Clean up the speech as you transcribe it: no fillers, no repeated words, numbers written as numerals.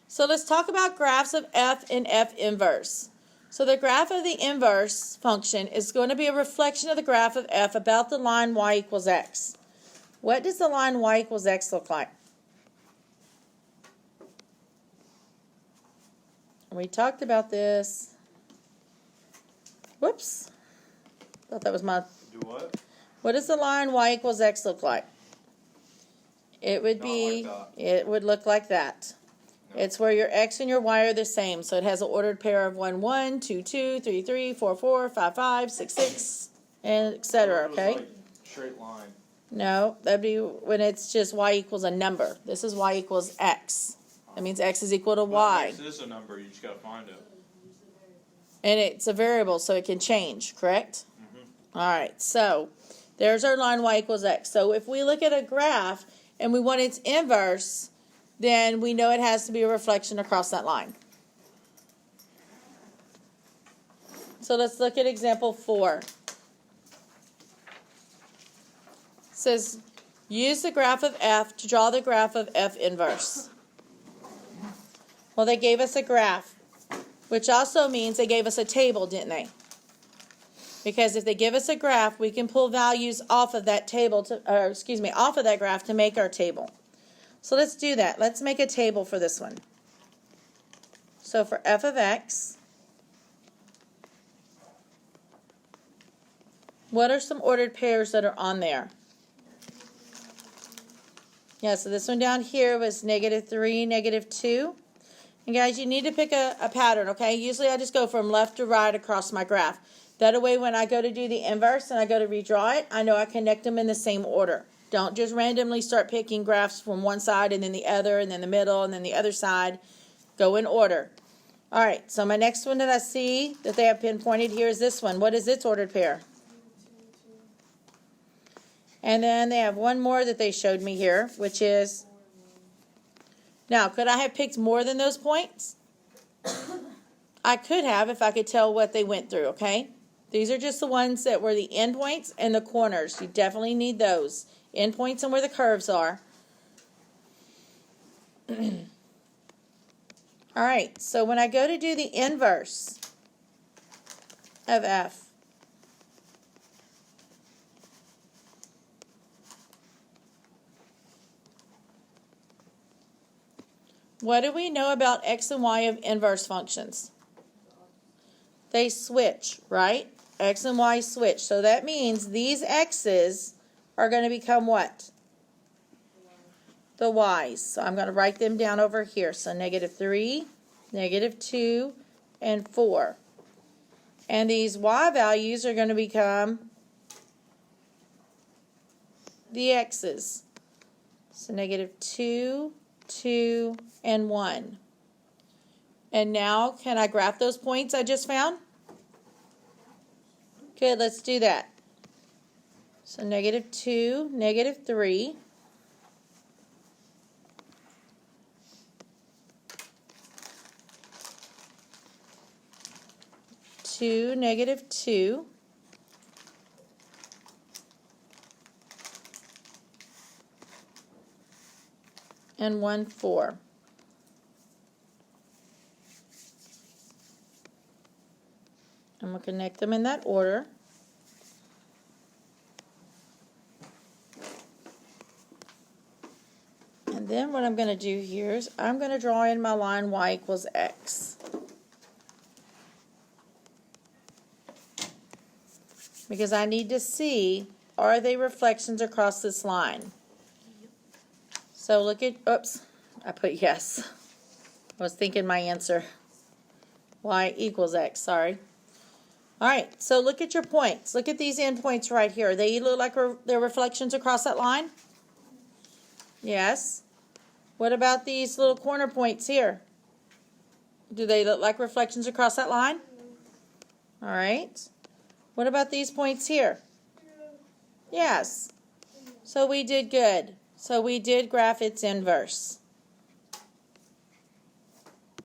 So let's talk about graphs of f and f inverse. So the graph of the inverse function is going to be a reflection of the graph of f about the line y equals x. What does the line y equals x look like? We talked about this. Whoops. Thought that was my... Do what? What does the line y equals x look like? It would be... Not like that. It would look like that. No. It's where your x and your y are the same. So it has an ordered pair of 1, 1, 2, 2, 3, 3, 4, 4, 5, 5, 6, 6, and etc. It was Okay? like straight line. No, that'd be when it's just y equals a number. This is y equals x. That means x is equal to y. X is a number. You just gotta find it. And it's a variable, so it can change, correct? Mm-hmm. All right, so there's our line y equals x. So if we look at a graph and we want its inverse, then we know it has to be a reflection across that line. So let's look at example 4. It says, use the graph of f to draw the graph of f inverse. Well, they gave us a graph, which also means they gave us a table, didn't they? Because if they give us a graph, we can pull values off of that table off of that graph to make our table. So let's do that. Let's make a table for this one. So for f of x, what are some ordered pairs that are on there? Yeah, so this one down here was -3, -2. And guys, you need to pick a pattern, okay? Usually I just go from left to right across my graph. That way when I go to do the inverse and I go to redraw it, I know I connect them in the same order. Don't just randomly start picking graphs from one side and then the other and then the middle and then the other side. Go in order. All right, so my next one that I see that they have pinpointed here is this one. What is its ordered pair? And then they have one more that they showed me here, which is... Now, could I have picked more than those points? I could have if I could tell what they went through, okay? These are just the ones that were the endpoints and the corners. You definitely need those. Endpoints and where the curves are. All right, so when I go to do the inverse of f, what do we know about x and y of inverse functions? They switch, right? X and y switch. So that means these x's are going to become what? The y's. So I'm going to write them down over here. So -3, -2, and 4. And these y values are going to become the x's. So -2, 2, and 1. And now, can I graph those points I just found? Good, let's do that. So -2, -3. Two, -2. And 1, 4. I'm going to connect them in that order. And then what I'm going to do here is I'm going to draw in my line y equals x. Because I need to see, are they reflections across this line? So look at, oops, I put yes. I was thinking my answer. Y equals x, sorry. All right, so look at your points. Look at these endpoints right here. They look like they're reflections across that line? Yes. What about these little corner points here? Do they look like reflections across that line? All right. What about these points here? Yes. So we did good. So we did graph its inverse.